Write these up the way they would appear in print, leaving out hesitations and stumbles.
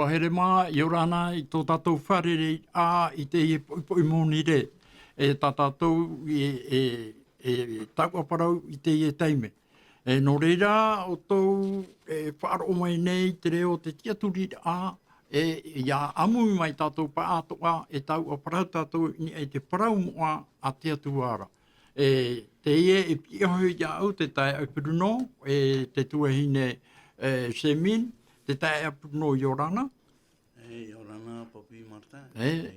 here mā, i orana i tō tātou wharere I te i mōni re. E tā tātou tauaparau I te teime. Nō reira o tōu whaaro mai nei te reo te tiaturi ia amu mai tātou paatoa tau aparau tātou ni te parau moa a te atuara. Te piohoi ia au te tae aupuruno, te tuahine semaine, te tae aupuruno I orana. Yorana Papi Martin.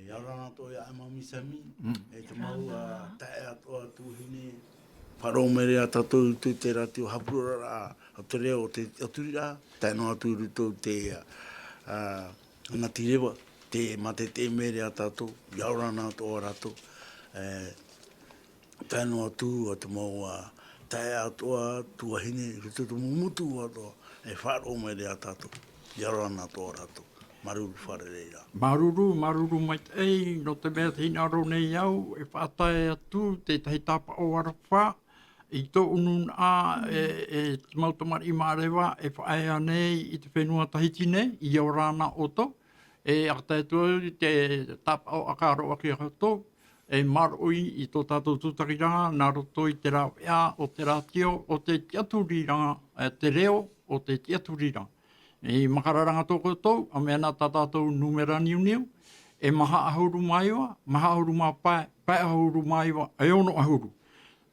Yorana to ia mami sami. Te mau tae atoa tuhine. Wharo mere a tātou tu te rati o hapurara a te reo o te aturira. Tae no aturu tō te ngati rewa. Te mate te mere a tātou. Yorana to o rato. Tae no atu a te mau tae atoa tuahine. Rito tu mumutu atoa. Wharo mere a tātou. Yorana to o rato. Maruru wharereira. Maruru mai tei, no te mea te hinaro nei au, whātai atu, te tahi tapa o arapha, I tō unun te mautamari I mārewa, whaea nei I te whenua Tahitienne, I orana oto, akatai atu te tapa o akaro aki akato, maroi I tō tātou tūtakiranga, nā roto I te rāwea o te rātio, o te tiaturiranga, te reo o te tiaturiranga. I makararanga tōko tōu, a mea nā tātātou numera niu, maha ahuru maiwa, maha ahuru mā pai ahuru maiwa, ono ahuru.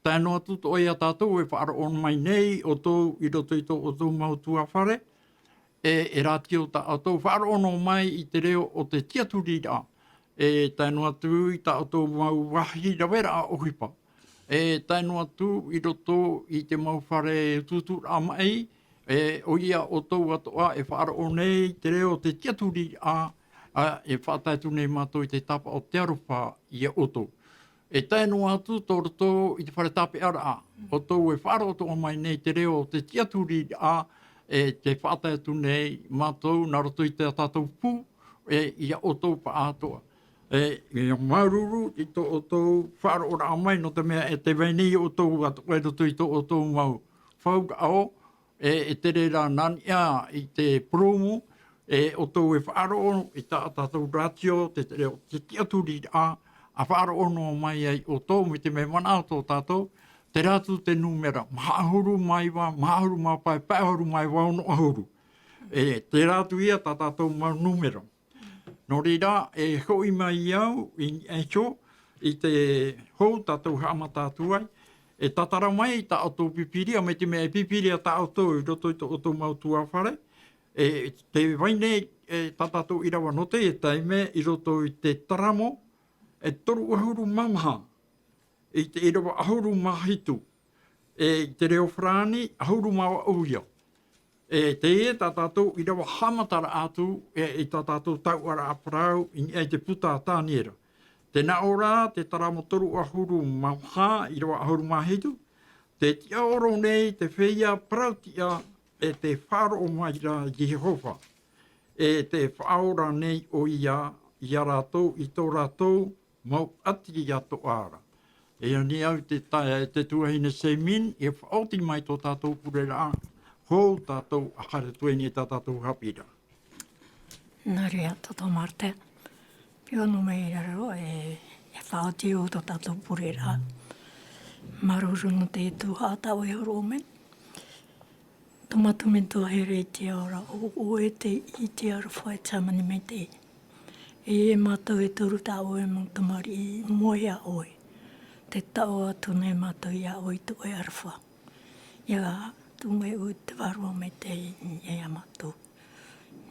Tā no atu tō ia tātou whaara on mai nei o tōu I roto I tō o tōu mautua whare, rāti o tā tōu whaara ono mai I te reo o te tiaturira, tā no atu I tā o tōu mau wahi rawera a ohipa. Tā no atu I roto I te mau whare tūtura mai, o ia o tōu atoa whaara o nei te reo te tiaturi whaataitu nei mātou I te tapa o te aropa ia oto. Taino atu tō roto I te whare tape ara o tōu whaara o toa mai nei te reo te tiaturi te whaataitu nei mātou nā roto I te tātou pū ia o tōu pa atoa. Maruru I tō o tōu whaara o rā mai no te mea te weinei o tōu atoa roto I tō o tōu mau whauka ao, te reira nania I te promo, o tōu whaaro I tātou ratio, te reo te tiaturi a whaaro no mai ai o tōu, me te me mana o tō tātou, te rātu te numera, mahahuru maiwa, mahahuru mapai, paahuru maiwa, ono ahuru. Te rātu ia tātou mau numera. No reira, hoi mai au, I te hou tātou haamata atuai, tatara mai tā o tō pipiria, me te mea pipiria tā o tō I roto I tō o tō mautua whare. Te waine tātātou I rawa note, taime I roto I te taramo, toru ahuru mamaha, I te irawa ahuru mahitu, te reo whrani, ahuru mawa uia. Te tātātou I rawa hamatara atu, I tātātou tauara aparau, I te puta tāniera. Te naora, te taramo toru ahuru mauha, I rawa ahuru mahitu, te tia oro nei, te whia prautia, te wharo o maira Jehova, te whaora nei o ia rātou, I tō rātou, mau ati I ato ara. Ani au te tuahine semaine, whaoti mai tō tātou purera, hou tātou akare tueni tātou hapira. Nā rea tō Marte. Pio no mei raro whaoti o tō tātou purera. Maruru no te tuha tau e horomen. Tomatu me tō here te ora o te I te ara whai tamani me te. Mātou toru tau e mong tamari I moia oi. Te tau atu nei mātou ia oi tō e arwha. Ia tungai oi te warua me te ia mātou.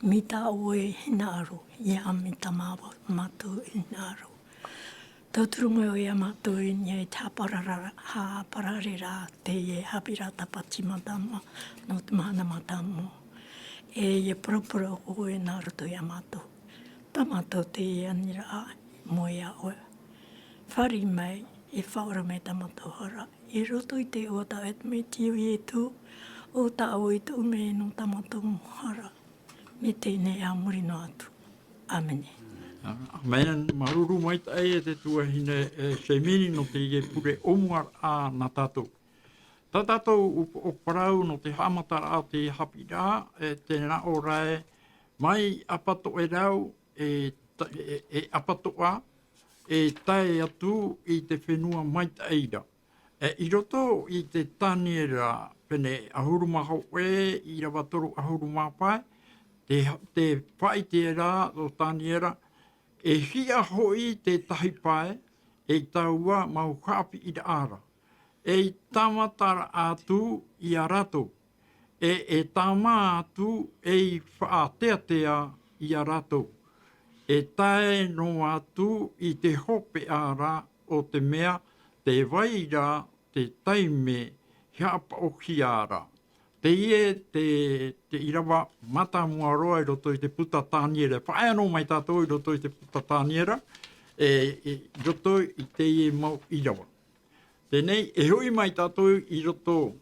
Mi tā oe hinaaro, ia mi tā mātou hinaaro. Tau turunga o ia mātou ia te hāpararera te ie hapira tapati matama, no te mahana matamo. Ia parapara oe nā roto ia mātou. Tā mātou te ia nira mo ia oe. Whari mai, whaora me tā mātou hara. I roto I te o tā et me tiu I tu, o tā oe tu me no tā mātou hara. Me tēnei a murino atu. Amene. Amen. Maruru mai tai te tuahine semaine no te ie pure omuar a nā tātou. Tā tātou o parau no te hamatara a te hapira, te nā o rae, mai apato e rau e apatoa e tae atu i te whenua mai taeira. I roto i te taniera pene ahurumaho i rawatoru ahurumapai, te whai te rā o taniera, e hia hoi te tahipae, e taua mau haapi i ara. E tamatara atu i a rato, e tama atu e whaateatea i a rato. E tae no atu i te hope ara o te mea, te waira, te taime, hiapa o ki ara. Te ie, te irawa mata mua roa i roto i te puta tāniera. Whae anō mai tātou i roto i te puta tāniera, roto i te ie mau irawa. Tēnei, e hui mai tātou i roto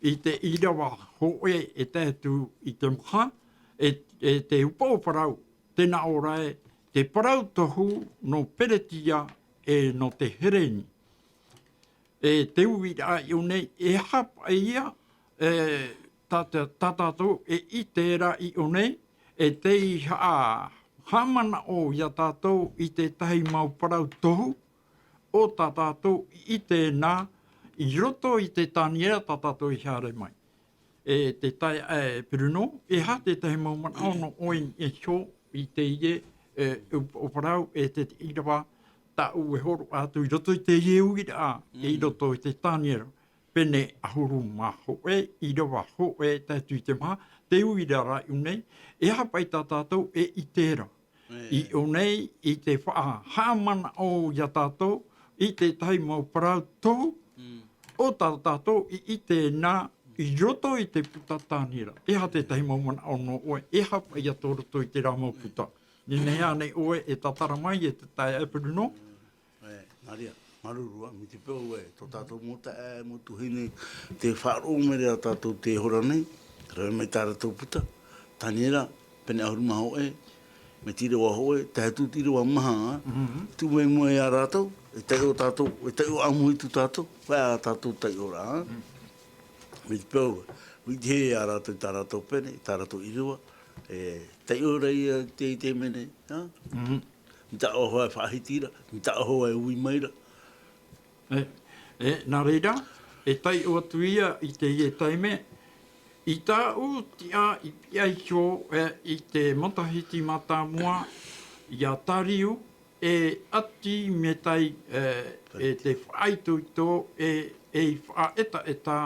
i te irawa hoe e tētu i te mha, te upau parau, tēnā orae, te parau tohu no peretia e no te hereni. Te uira i unei, e hapa ia, tātou e i tērā i unei, e te i hamana o ia tātou i te tahi mau parau tohu, o tātou i tēnā, i roto i te taniera tātou i haere mai. Te tai peruno, e ha te tahi mau mana ono oin e sho i te ie, o parau e te irawa, ta u e horo atu i roto i te ie uira i roto i te taniera. Pene ahuru maho i rawa ho tatu i te maha, te uira ra i unei, e hapai tātou e i tērā. I unei, i te wha hamana o ia tātou, i te tahi mau parau tohu, o tātou i tēnā, i roto i te puta tānira. E ha te tahi mau mana ono oe, e hapai a tō roto i te rā mau puta. Nei anei oe e tatara mai e te tai apuru no. Maria, marurua, mi te peo e, tō tātou mota e, mo tuhine, te whaaro mere a tātou te hora nei, rau mai tāra tō puta, taniera, pene ahuru maho e, me tira wa hoe, te hatu tira wa maha, tu me mua e a rātou, e tai o tātou, e tai o amuhi tu tātou, whai a tātou tai o rā, me te peo, witi he a rātou tā rātou pene, tā rātou iriwa, tai o rei te i te mene, mi ta o hoa whaahitira, mi ta o hoa e ui maira. Nā reira, e tai o atu ia i te ie taime, i tā u tia i piai hio i te matahiti mata mua, i a tariu, e ati me tai e te whaaitu i tō, e whaeta eta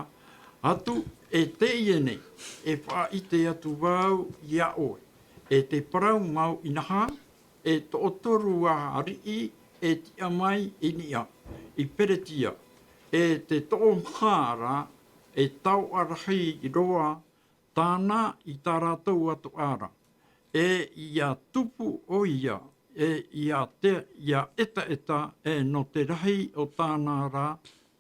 atu, e te ienei, e whaaite atu wau i a oe, e te parau mau inaha, e to otoru a arii, e tia mai i nia, i peretia, e te tō mhāra, e tau arahi i roa, tāna i tā rātou atu ara. E ia tupu o ia, e ia eta, e no te rahi o tāna rā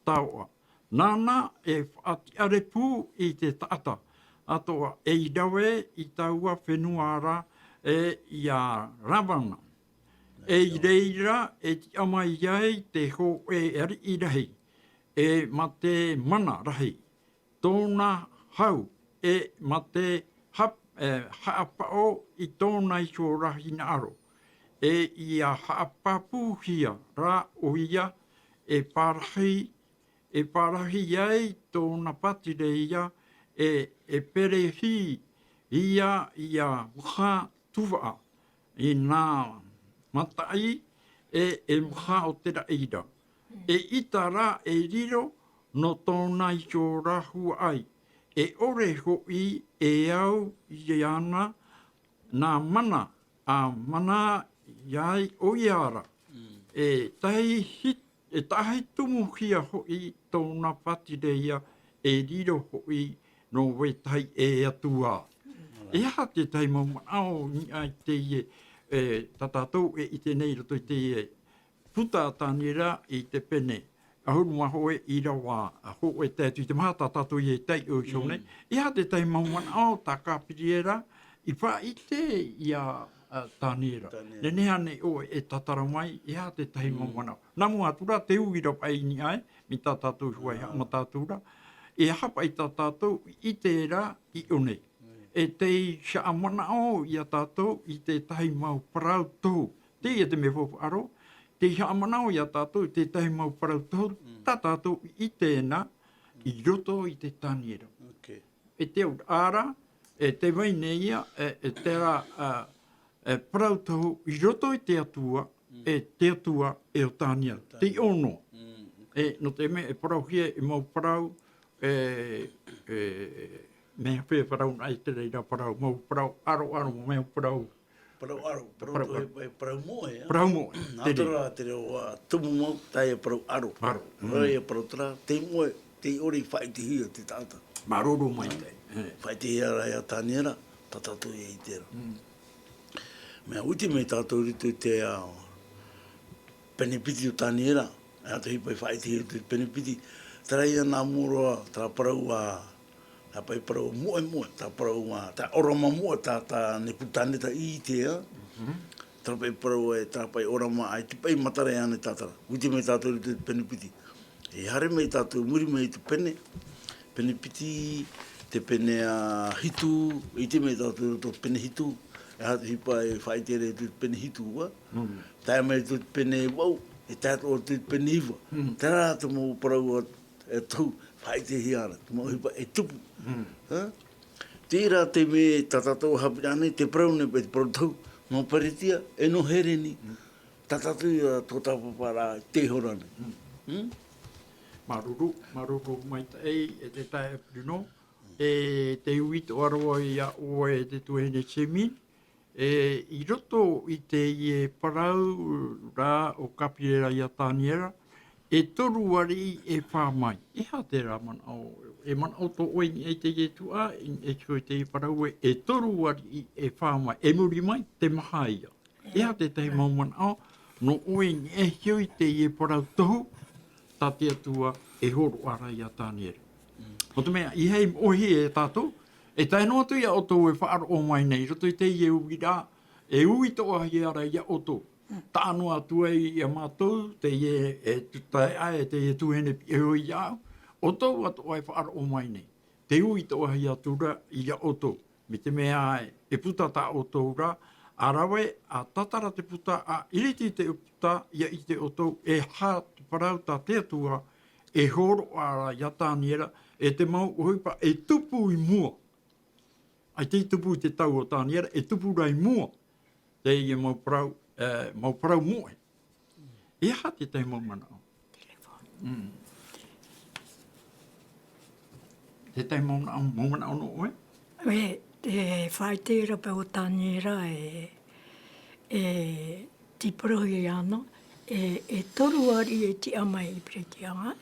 taua. Nāna e whaati arepū i te taata, atoa e i rawe i taua whenua ara, e ia ravana. E i reira e ti amai iai te ho e ari i rahi, e ma te mana rahi, tōna hau, e ma te haapao i tōna i so rahi na aro. E ia haapapuhia rā o ia e parahi iai tōna patire ia, e perehi ia mha tuwaa i nā matai e mha o te raira. E itara e riro no tōna i so rahu ai. E ore hoi e au i ana nā mana, a mana iai o iara. E tahi tumuhia hoi tōna patire ia e riro hoi no wetai e atua. E ha te tai maumao ni ai te ie tatatou e i te nei roto i te ie puta tānira i te pene. Ahuru maho e i rawa, ho e tētu i te maha tatatou i e tei o shone. E ha te tai maumao tā kāpiriera i wha i te i a tānira. Nenea ne o e tatara mai, e ha te tai maumao. Namu atura te uira pai ni ai, mi tā tātou huai hama tātura. E hapa i tā tātou i tērā i onei. e te shaamana o i a tātou i te tahi mau parau tohu. Te ia te me whopu aro, te shaamana o i a tātou i te tahi mau parau tohu, tā tātou i tēnā, i roto i te taniera. Okay. E te au ara, e te waine ia, e te ara parau tohu, i roto i te atua, e te atua e o taniera. Te ono. E no te me, e parau hia, e mau parau, mea whea parau nai te reira parau, mau parau aro, mea parau. Parau aro, parau moe. Parau moe. Nātara te reo tumu mau, tai e parau aro. Roi e parau tara, te moe, te ori whai te hia te tāta. Maroro mai te. Whai te hia rai a tāniera, tātātou e i tera. Mea uti me tātou ritu te penepiti o tāniera, e ato hipai whai te hia te penepiti. Tara ia nā moroa, tara parau tā pai parau moe, tā parau tā orama moe, tā neputane ta i tea. Tā pai parau tā pai orama ai, te pai matare ane tātara. Uti mei tātou te penepiti. E hare mei tātou, muri mei te pene. Penepiti, te pene hitu, i te mei tātou te pene hitu. E hatu hipai whai tere te pene hitu ua. Tā mei te pene wau, e tātou te pene iwa. Tērā te mou parau e tau, whai te hiara, te mou hipa e tupu. Tērā te me tātātou hapirane, te praune pe te parau tau, no paritia, e no hereni, tātātou ia tō tāpapara te horane. Maruru mai tei, e te tae aprino, e te uito aroa ia oe te tuene semaine, i roto i te ie parau rā o kapirera ia tāniera, e toru ari e whāmai. E ha te rā manao, e manao tō oingi e te ie tua, e koi te ie parau e toru ari e whāmai. E muri mai, te maha ia. E ha te tei mau manao, no oingi e hioi te ie parau tohu, tā te atua e horo ara ia tāniera. O te mea, i hei ohi e tātou, e tai noa tu ia oto e whaaro o mai nei, roto i te ie uira, e ui to ahi ara ia oto. Tāno atua i a mātou, te ie e tutai ai, te ie tuhene e hoi iau, oto ato ai whaaro o mai nei. Te ui to ahi atura i a oto, me te mea e puta tā oto ura, arawe a tatara te puta, a iriti te puta ia i te oto, e hā te parau tā te atua, e horo ara ia tāniera, e te mau uhipa, e tupu i mua. Ai te tupu te tau o tāniera, e tupu rai mua. Te ia mau parau moe. E ha te tei mau manao. Te tei mau manao no oe? Te whai tēra pe o tāniera e tiprohi ana, e toru ari e ti amai i prekianga.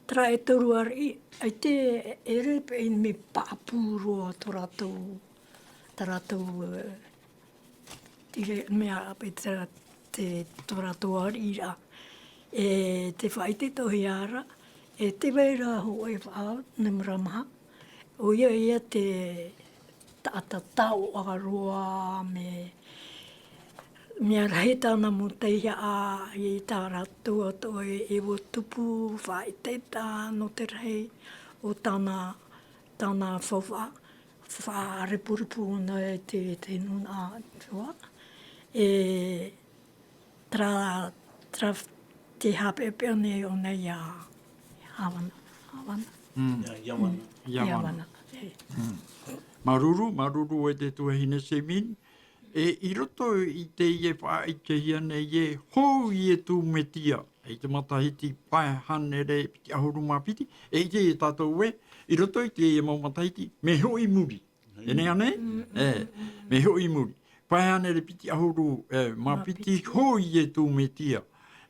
Tra e toru ari, ai te ere pe i me pāpūroa tō ratou tire mea ape te tō ratou ari ra. Te whai te tohi ara, e te weira ho e whao, nemuramaha. O ia te tātatau aroa me rahe tāna mo teia a i tā ratua to e o tupu whai te tā no te rahe o tāna whawha repuripu na e te nuna tua. Tra te hapepe ane o nei a Hawana. Iawana. Maruru e te tuahine semaine. E i roto i te ie whaaikia nei e hou i e tū metia. E te matahiti pai hanere piti ahuru mapiti. E i te e tātou e, i roto i te ie mau matahiti, me hoi muri. E nea ne? Me hoi muri. Pai hanere piti ahuru mapiti, hou i e tū metia.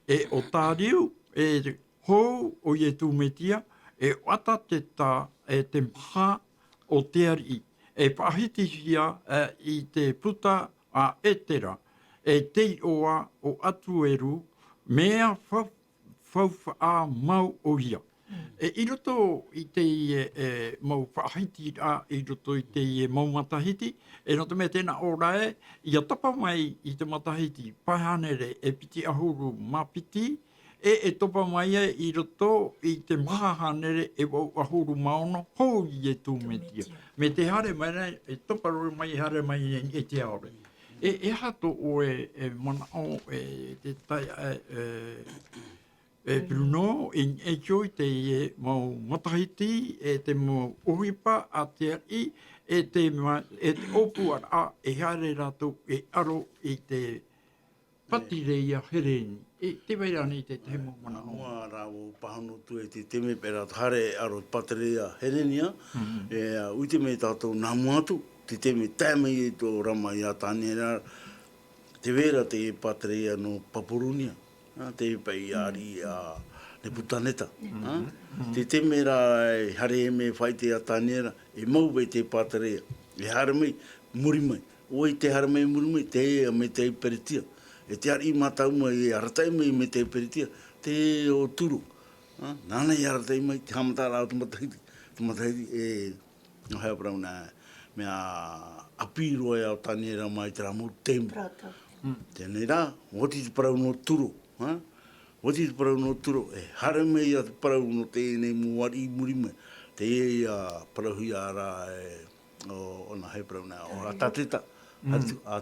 E o tā riu, e hou o i e tū metia, e wata te tā e te maha o te ari. E pahiti hia i te puta a etera, e tei oa o atu eru, mea whauwha a mau o hia. E i roto i te mau whahiti a, i roto i te mau matahiti, e no te mea tēnā ora i a tapa mai i te matahiti, paihanere e piti ahuru mapiti, e topa mai I roto I te maha hanere e wau ahuru maono hou I e tūmetia. Me te hare mai nei, e topa roi mai hare mai e te aore. E hato o e mana o te tai Bruno, e kioi te e mau matahiti, e te mau uhipa a te ai, e te opu a e hare rato e aro I te patireia hereni. E te wei rani te te mo mana o. Mua rāwo pahano tu e te teme pera hare aro patireia herenia, e uite me tātou nāmu atu, te teme tēme I tō rama I a tāne te vera te patireia no papurunia. Te pai ari a ne putaneta. Te teme rā e hare me whai te atanera, e mau wei te patarea. E hare mei, muri mai. Oi te hare mei muri mai, te ea me te peritia. E te ari matau mai, e aratai mai me te peritia, te o turu. Nāna I aratai mai, te hamata rā tu matahiti. Tu matahiti e no hea parau nā mea apiroa e au tanera mai te ramo temu. Tēnei rā, hoti te parau no turu. Hoti te parau no turu, e hare mei a te parau no tēnei muari I muri mai. Te e a parau hi a rā o na hei parau nā, o a tateta. A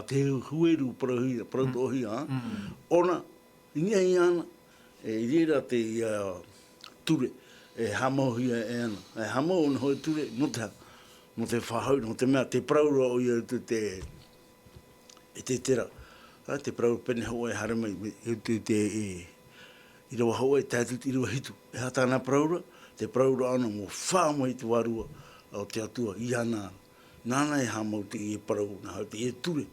te hueru parau hi, parau tō hi a. Ona, inga I ana, e rira te ture, e hamau hi a e ana. E hamau ona hoi ture, no te ha. No te whahau, no te mea, te parau ro o ia te tera. Te parau pene hau e hare mai, I rawa hau e tātut I rawa hitu. E hata ana paraura, te paraura ana mo whāma I te warua o te atua I ana. Nāna e hamau te e parau, na hau te e ture.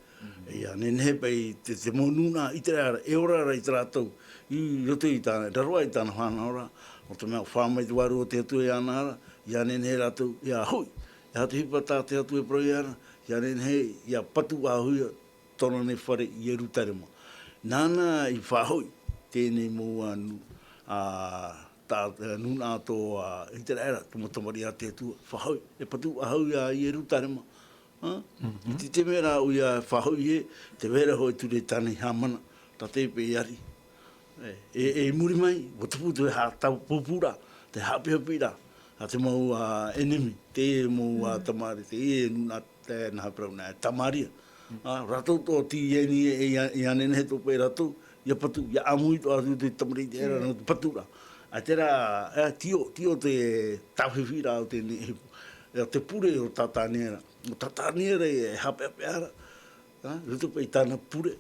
E ia, nehe pai te monuna I te ara, e ora ara I te rātou. I roto I tāna, raroa I tāna whāna ora. O te mea whāma I te warua o te atua I ana ara. Ia nehe rātou, ia hui. Ia te hipa tā te atua e parau I ana. Ia nehe, ia patu a huia. Tōna ne whare I erutarema. Nāna I whahoi, tēnei mō anu, nuna tō I te raera, tomatomari a te atua, whahoi, e patu a hau I erutarema. I te te mera o ia whahoi e, te vera hoi ture tāne hamana, ta te pe iari. E muri mai, watapu te ha tau pupura, te hapi-hapira, a te mau enemi, te mau tamari, te e nuna te nahaprau nā tamaria. Ratou tō ti ieni e anene he tō pē ratou, ia patu, ia amui tō atu te tamari te era no te patura. A tera, tio te tawhiwhira o te nehepu. Te pure o tātānera. O tātānera e hape ara. Ruto pei tāna pure.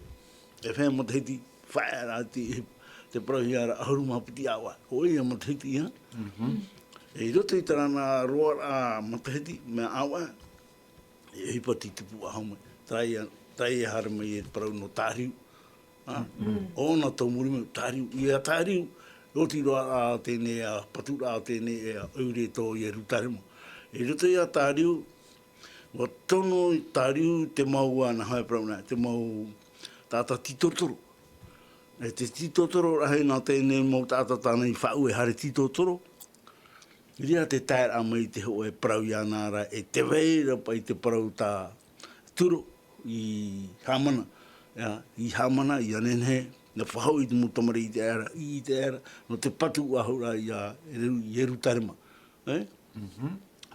E whea matahiti, whaera te parahi ara ahuru mahapiti awa. Hoi a matahiti, ha? E roto I tarana roa a matahiti, mea awa, e hipati tipu a haumai. Tai e hara mai e parau no tāriu. Ona tau muri mai tāriu. I a tāriu, roti roa a tēnei a patura a tēnei e a aure tō I e rutarema. E roto I a tāriu, wa tono I tāriu te mau ana hae parau nai, te mau tāta titotoro. E te titotoro rahe nā tēnei mau tāta tāna I whau e hare titotoro. Ria te taer a mai te ho e parau I anara, e te veira pa I te parau tā turo. I hamana, I hamana, I anenhe, na whahau I te mutamari I te era, no te patu ahura I erutarema.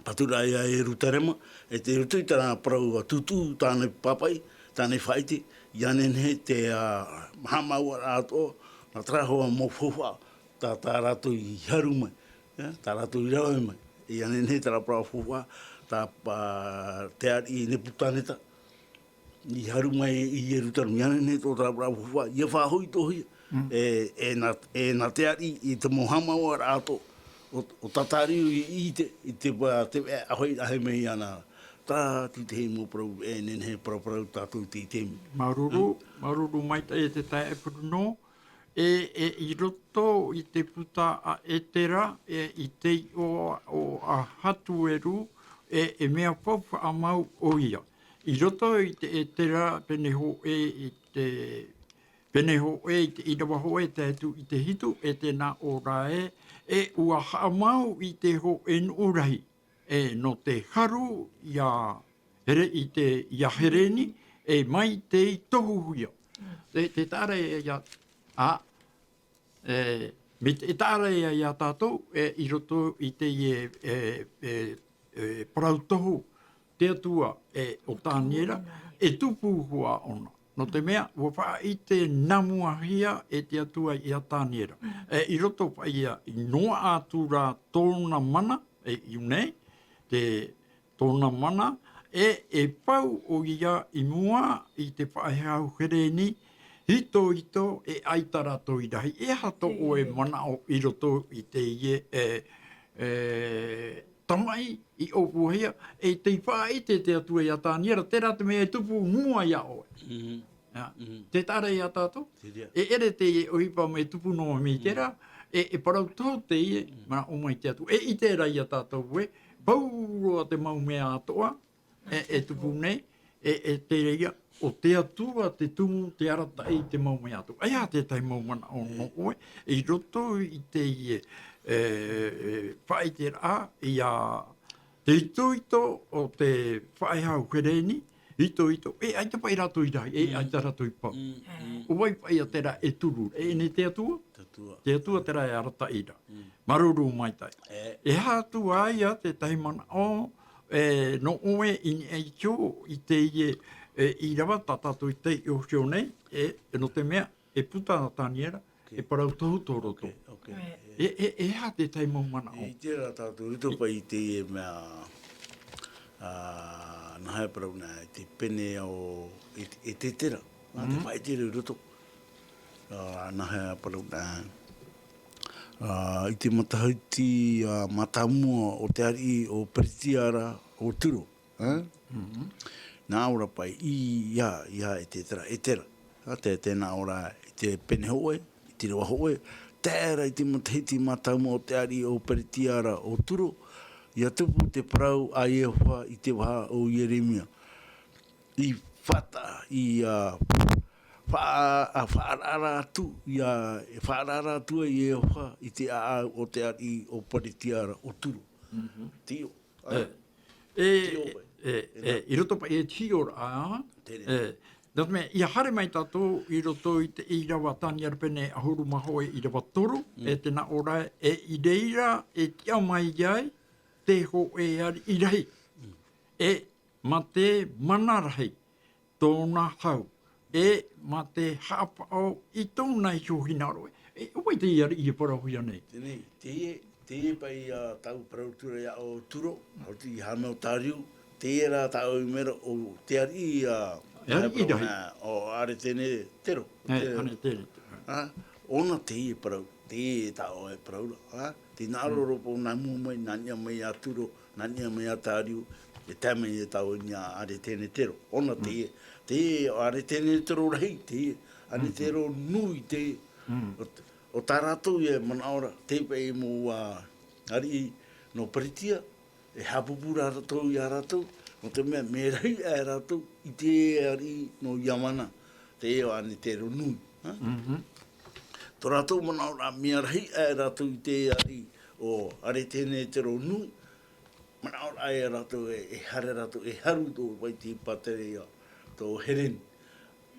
Patura I erutarema, e te rutu I tāna parau a tutu, tāne papai, tāne whaite, I anenhe te mahamaua rāto, na trahoa mo whawha, tā rātou I haru mai, tā rātou I rawe mai, I anenhe tā rāpara whawha, tā te ari I neputaneta, I haru mai I erutaru nyanene tō tāpura whuwha, ia whahoi tōhia. E nā te ari I te mohamau rāto, o tatariu I te ahoi ahe mei ana. Tā ti te hei mō parau, e nenhe parau tātou te temi. Maruru mai e te tae e Bruno, I roto I te puta a etera, I te o a hatueru, e mea pawha a mau o ia. I roto I te etera peneho I te I rawa ho e te atu I te hitu e te nā ora e ua haamau I te ho en urahi no te haru ia hereni e mai te I tohu huia. Te tare ia Me te tāra i a tātou, i roto i te parautohu, te atua o tāniera, tupu hua ona. No te mea, ua wha i te namuahia te atua i a tāniera. I roto wha ia i noa ātura tōna mana, i unei, te tōna mana, pau o ia i mua i te whaehau hereni, hito aitara tō i rahi. Hato o mana o i roto i te tamai i opuhia, te whae te atua i a tāniera, tērā te mea tupu mua ia oe. Te tāra i a tātou, ere te ohipa me tupu noa me tērā, parau tau te mana o mai te atu. I tērā i a tātou we, pauroa te mau mea atoa, tupu nei, te reia, o te atua, te tumu, te arata i te mau mea atu. Aia te tai mau mana o no oe, i roto i te whae te rā, i a te ito o te whaehau kwereni, ito, ai te pai rato i rai, ai te rato i pau. O wai pai a tera turu, ne te atua? Te atua tera arata i ra. Maruru mai tai. Hātu ai a te tai mana o, no oe in kio i te i rawa tātātou i te o xio nei, no te mea, puta na tāniera, parau tohu tō roto. Hā te tai mau mana o. I tērā tātou, rito pa i te mea, nahai parau nā, te pene o, te tera, te pai tera roto. Nahai parau nā, i te matahauti matamua o te ari o peritiara o turo. Nā ora pai ia te tera. Tēnā ora i te pene hoe, i te rewa hoe, tēra i te matahiti matamua o te ari o peritiara o turo, ia tupu te parau a Iehowa i te waha o Yeremia. I whata, i whaarara atu, whaarara atua i Iehowa i te a o te ari o peritiara o turo. Tio. I roto pa tio rā, Nō mea, ia hare mai tātou i roto i te irawa tāniara pene ahuru mahoe i rawa toru, tēnā ora i reira tia mai iai, te ho ari i rahi. Ma te manarahi, tōna hau, ma te hapao i tōna i hohina roe. Owai te iari i parahuia nei. Tēnei, te pai tau parautura ia o turo, o te hameo tāriu, te era tau i mera o te ari o are tēne tero. Ane tēne. Ona te parau, te tau e paraura. Te nāroro po nā mua mai, nānia mai a turo, nānia mai a tāriu, tēme e tau i are tēne tero. Ona te are tēne tero rei, ane tero nui te... O tā rātou e manaora, te pei mo ari no peritia, hapupu rātou i a rātou, o te mea me rai a rātou i te ari no Iamana, te eo ane te ronui. Tō rātou manaora, me rai a rātou i te ari o are tēne te ronui, manaora a rātou hare rātou, haru tō vai te patere ia, tō heren,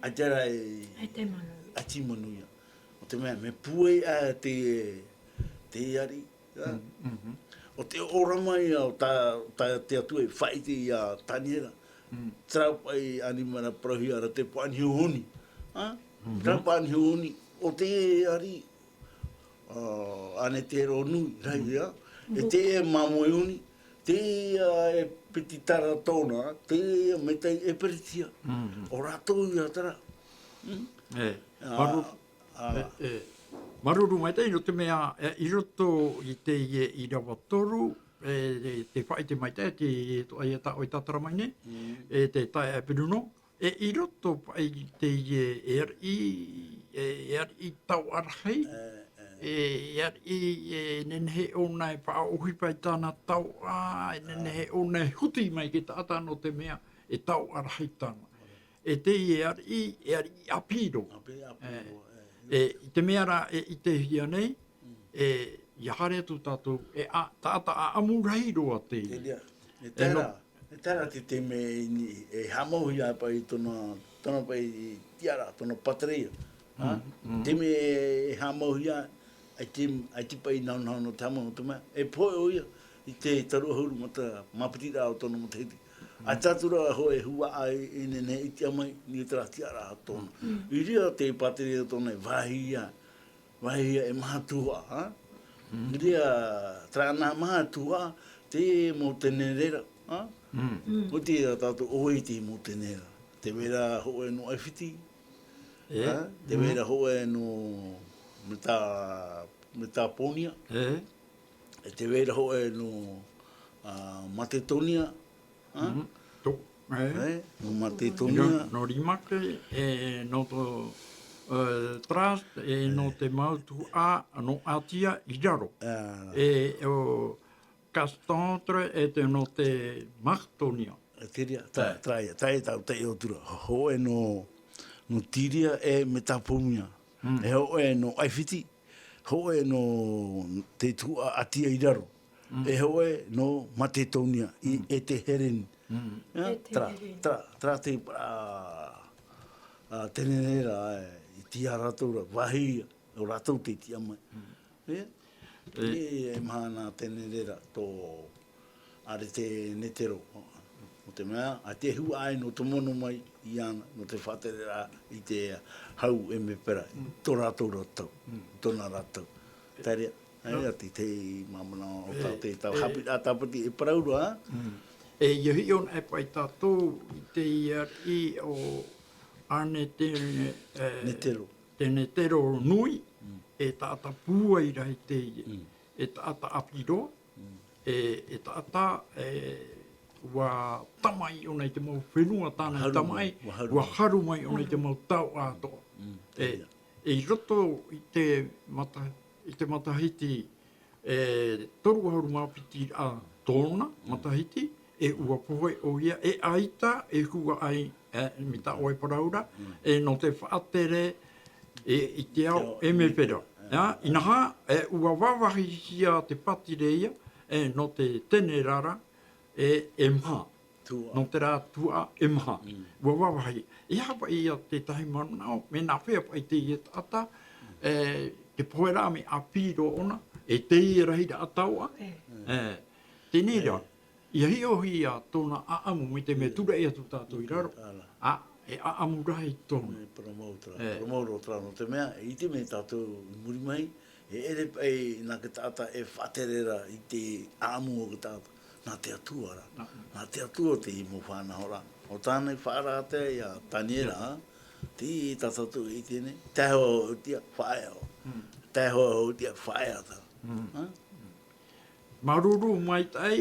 a tera a ti manuia. O te mea, me pue a te ari. O te oramai o te atu e whaite i a taniera. Traupai animana prohi ara te paanhiuhoni. Traupai anhiuhoni o te ari. Ane te ronui, rai ia. E te e mamoeuni, te e pititara tōna, te e metai e peritia. O rātou i a tara. Maruru mai tei, no te mea, i roto i te i rawa toru, te whaite mai tei, te ai ta oi tatara mai ne, te tai a peruno, i roto pai te i tau arahei, i nenehe o nei pa ohi pai tāna tau nenehe o nei huti mai ki tātā no te mea, tau arahei tāna. Te i apiro. I te mea rā i te hia nei, i hare atu tātou, tāta a amurai roa te. E tērā te me hamahu ia pai tōna pai tiara, tōna patereia. Te me e hamohia, ai te pai nau no tama o tuma, e poe o ia, i te taru ahuru mata mapitira o tono mo Tahiti. A tatura ho e hua ai i nene i te amai ni trati ara tonu. I ria te pateri o tonu e vahia e mahatua, ha? I ria trana mahatua te mo tenerera, ha? O te tatu oi te mo tenera. Te vera ho e no aifiti, ha? Te vera ho e no meta ponia, e te vera ho e no matetonia, ha? No matetonia. No rimake, no to trust, no te mautu no atia i raro. E o castantre e te no te martonia. Tiria, tai tau te otura. Ho e no tiria e metapomia. E ho e no aifiti. Ho e no te tua atia i raro. E ho e no matetonia e te hereni. Tra te tenenera i tia ratura, wahia, o ratou te tia mai. E mahana tenenera tō are te netero. O te mea, a te hua ai no tomono mai i ana, no te whaterera i te hau e me pera. Tō ratou ratau, tōna ratau. Tarea, a te mamana o tau te tau hapi a tapati e paraura, ha? E iahi on e pai tātou i te iari o ane te netero nui, e tāta pua i rai te ie. E tāta apiro, e tāta ua tamai o nei te mau whenua tāna tamai, ua haru mai o nei te mau tau ātoa. E i roto i te matahiti, toru hauru mapiti a tōna matahiti, e ua pohe o ia, e aita, e hua ai, mi ta oe paraura, e no te whaatere, i te ao, e me pera. Inaha, e ua wawahi sia te patireia, e no te tenerara, e maha. No te rā tua, e maha. Ua wawahi. E hapa ia te tahi manao, me nā whea pai te ia tata, te poera me apiro ona, e te ia rahi da ataua. Tēnei rā. Ia hi o hi a tōna aamu me te me tura e atu tātou i raro. E aamu rahi tōna. Promoura tra no te mea, i te me tātou muri mai, e ere pai nā ke tāta e whaterera i te aamu o ke tātou. Nā te atua ra. Nā te atua te i mo whānau ra. O tānei whaara te ia taniera, ti tātou i tēnei. Teho o tia whaea o. Teho o tia whaea ta. Maruru mai tai,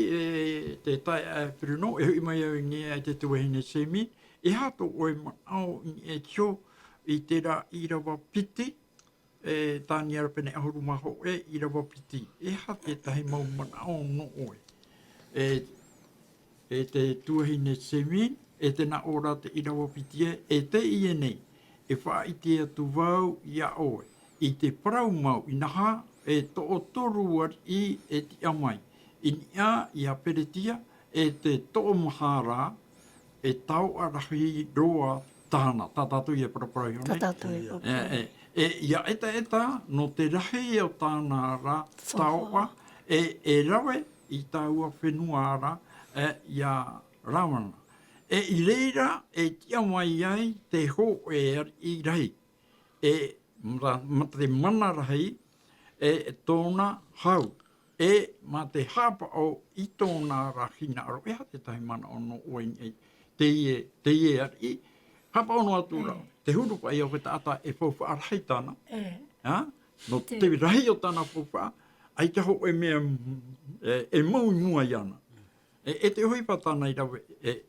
te tai a whirino, e hui mai au nge ai te tuahine semi, e hato oe manao e tio i te ra i rawa piti, tāni ara pene ahuru maho i rawa piti. E hate tahi mau manao no oe. E te tuahine semi, e te na ora te i rawa piti e te i nei, e wha i te atu wau i a oe. I te parau mau i naha, e to o toru i e ti amai. I nia i a peretia, e te to o mahara, e tau arahi roa tāna. Tātātu i e paraparai hone. Tātātu i paraparai. Ia eta, no te rahi o tāna ra taua, e rawe i taua whenua ara, i a rawana. E i reira, e ti amai ai, te ho i rahi. Mata te mana rahi, e tōna hau. Ma te hapa o i tōna rahina aro. E ha te tahi mana o no oe nei. Te ie ari. Hapa ono atu rau. Te huru pai o te ata e whauwha arahi tāna. No te rahi o tāna whauwha, ai te ho e mea e mau mua i ana. E te hoi patana i rawe,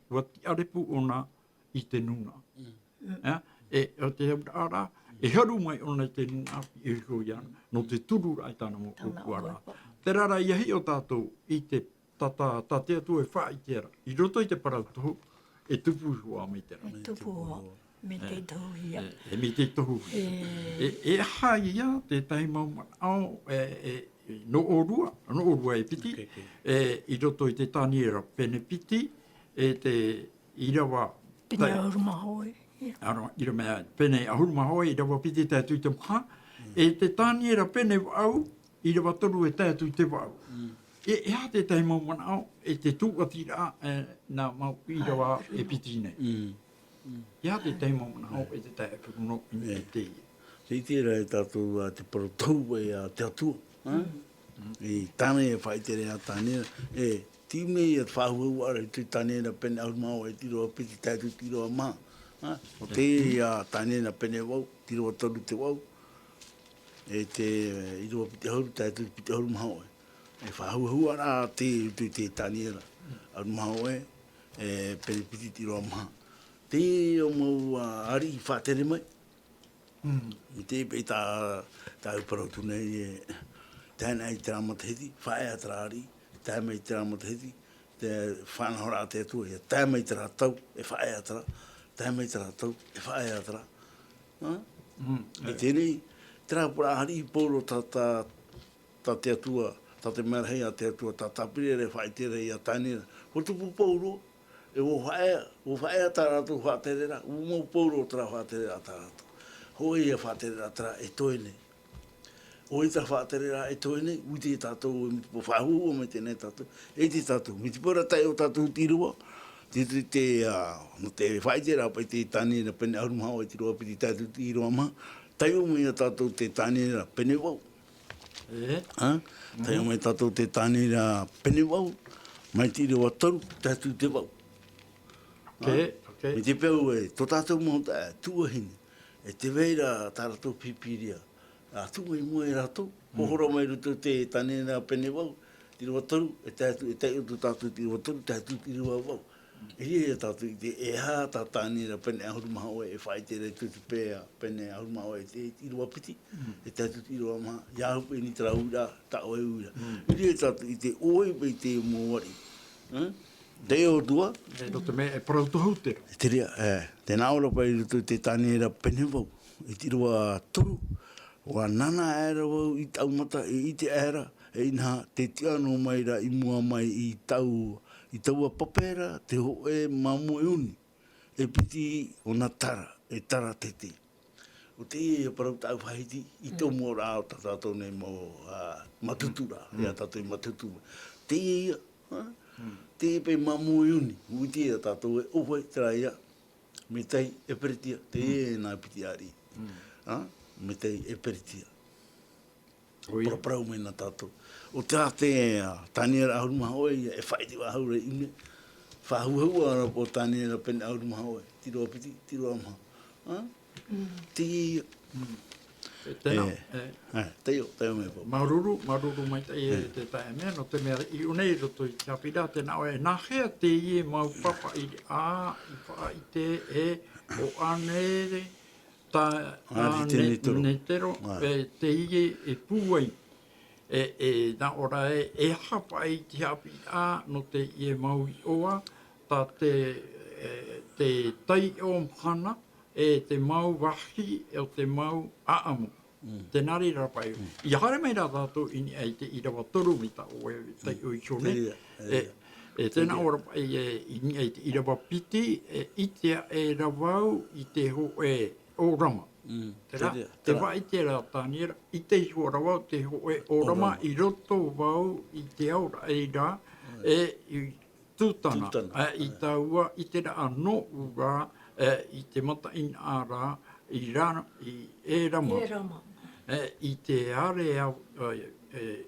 wati arepu ona i te nuna. O te hau ara, e haru mai ona te nuna i hiko i ana, no te turu rai tāna mo kukuara. Te rara iahi o tātou i te tate atu e wha i te ara. I roto i te parau tohu, e tupu hua me te rara. E tupu hua, me te tohu ia. Me te tohu. E hai ia, te tahi mau manao, no orua e piti, i roto i te taniera pene piti, e te irawa... Pene auru mahoi. Aro, ira mea, pene ahuru mahoe, i rawa piti tātu i te maha, e te tāni era pene au, i rawa toru e tātu i te wau. E ha te tai mau mana au, e te tūatira nā mau i rawa e piti nei. E ha te tai mau mana au, e te tai e puruno i te ia. Sei tira e tātou te parotau e te atua. E tāne e whai tere a tāne. E tīme e whāhuau ara i tui tāne na pene au mau e tiroa piti tātou tiroa maa. O te a tāne na pene wau, tiroa toru te wau. E te iroa piti hauru tātou piti hauru mahau e. E whāhuau ara te tui te tāne ra. Au mahau e pene piti tiroa maha. Te o mau ari i whātere mai. I te pei tā uparautu nei e tēnei te ramatahiti, whae atrari, tēmei te ramatahiti, te whanahora a te atua, e tēmei te ratau, e whae atra, tēmei te ratau, e whae atra. I tēnei, te rapura hari i pōro tā te atua, tā te merhei a te atua, tā tapire re whae tere i a tānera. Ko tupu pōro, e o whae atra ratu whaterera, o mō pōro tra whaterera tā ratu. Hoi e whaterera tra e toene. Hoi ta whaterera e toene, uite e tātou e mitipo whahua me tēnei tātou. E te tātou, mitipora tai o tātou tirua. No te whaitera pa te tāne na pene arumahau e tirua piti tātou tirua maha. Tai o mea tātou te tāne na pene wau. Tai o mea tātou te tāne na pene wau. Mai tirua toru, tātou te wau. Me te peu e, tō tātou mahota e, tuahine. E te veira tā rato pipiria. A tu mai mua e rato. Pohora mai ruto te tane na pene wau. Tirua toru, e tai utu tātou tirua toru, tātou tirua wau. E ria tātou i te e hā tā tane na pene ahuru mahau e whai tere tutu pēa pene ahuru mahau e te tirua piti. E tātou tirua maha. Ia hupe ni tera ura, ta oe ura. E ria tātou i te oe pei te mōwari. Te o tua. E roto me e parautu hautero. E te ria, te naora pai ruto te tane ra pene wau. E tirua toru. Wa nana era wau i taumata e i te era. E inha te tiano mai ra i mua mai i taua papera te hoe mamu e uni. E piti o na tara, e tara tete. O te e parauta au whaiti i tō mua rao tātou nei mo matutura. Ia tātou i matutura. Te ia, te pe mamu e uni. Uiti e tātou e uwai tera ia. Me tei e peritia, te e nā piti ari. Me tei e peritia. Praprau me nā tātou. O te ate tāniera ahuru mahau e whaiti wa haure ine. Whahuhau ara po tāniera pene ahuru mahau e. Tiroa piti, tiroa maha. Te ia. Tēnā. Teo me po. Maruru mai te tae mea, no te mea i unei roto i te apira, tēnā oe nahea te ie mau papa i a, i wha i te e, o anere, ta netero, te ie e pūai. Nā ora e hapa i te apira, no te ie mau i oa, ta te tai o mhana, e te mau wahi, e o te mau aamu. Te nari rapai. I hare mai rā tātou ini ai te irawa toru mita o e te ui shone. E tēnā ora pai ini ai te irawa piti, i te e rawau i te ho e o rama. Te wai te rā tāniera, i te hua rawau te ho e o rama, i roto wau i te aura e rā, e i tūtana. I taua, i te rā anō ura, i te mata in ārā, i rana, i e rama. I te are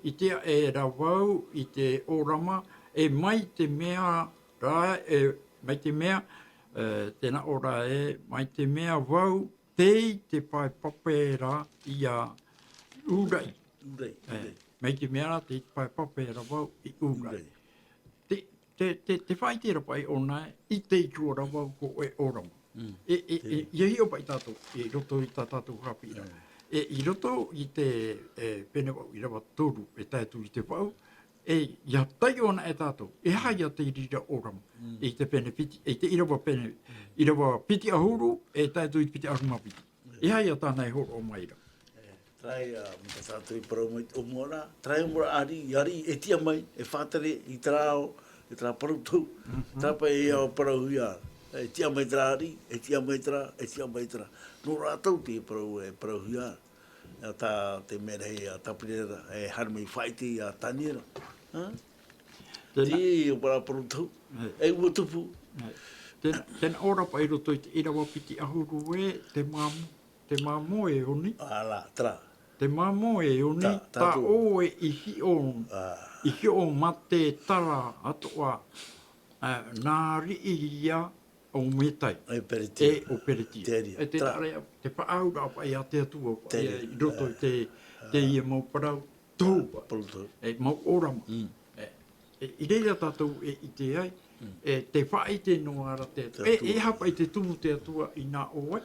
i te e rawau, i te orama, e mai te mea rā, mai te mea, tēnā ora mai te mea wau, te pai papera i a urai. Mai te mea rā, te pai papera wau i urai. Te whai te rapai o nai, i te kua rawau ko e orama. Ia hi o pai tātou, i roto i tā tātou hapira. I roto i te pene wau, i rawa toru e tātou i te wau, ia tai ona e tātou, e haia te rira orama, i te pene piti, i te irawa pene, i rawa piti ahuru, e tātou i piti ahuruma piti. E haia tānei horo o maira. Trai, mita tātou i parau mai o mora, trai o mora ari, e tia mai, e whātere i trao, e tra parau tau, trapa e au parau ia. e tia mai trari, e tia mai tra, e tia mai tra. No rātou te parau hia. E tā te mera hei a tapirera, e harmei whaiti a taniera. Ti o para parutau, e ua tupu. Tēnā ora pa i roto i te irawa piti ahuru e, te māmo e oni. Ala, tra. Te māmo e oni, tā o e ihi o ma te tara atoa nā rii ia o metai. E peretia. E o peretia. Teria. E te tarea, te whaaura apa i a te atua, i roto i te ia mau parau tōpa. E mau orama. I reira tātou e i te ai, te whae te noara te atua. E hapa i te tumu te atua i nā oai.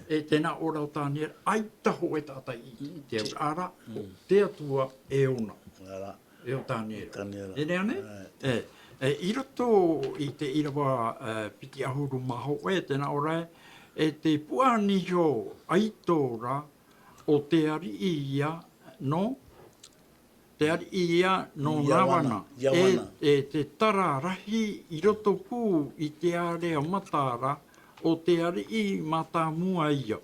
E tēnā ora o tānia, ai taho e tātai i te ara, te atua e ona. E o tānia. E rea ne? I roto i te irawa piti ahuru maho e tēnā ora e te puani jo aitora o te ari ia no te ari ia no rawana. E te tara rahi i roto pū i te area matara o te ari i mata mua ia.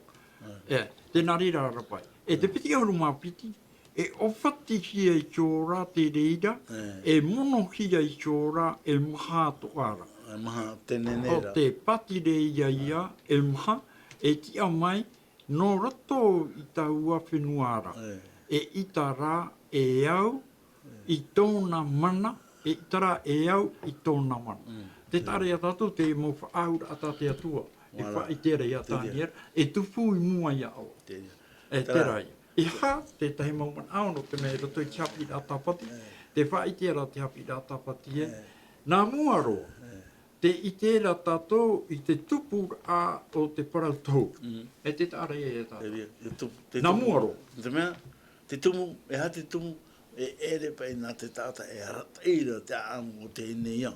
Tēnā rira rapai. E te piti ahuru mā piti, e ofati hia i tōra te reira, e mono hia i tōra e maha toara. Maha tenenera. O te pati reia ia, e maha, e tia mai, no rato i taua whenuara. E itara e au i tōna mana, e itara e au i tōna mana. Te tare a tātou, te mo whaaura ata te atua, e whai tere a tāniera, e tupu i mua ia o. E tera ia. I ha, te tahi mauman aono, te mea roto i te hapi rā tapati, te whai tera te hapi rā tapati e. Nā mua roa, te i tērā tātou, i te tupu a o te parau tau. E te tare e tātou. Nā mua roa. Te mea, te tumu, e ha te tumu, e ere pai nā te tāta, e rataira te aamu o te ine ia.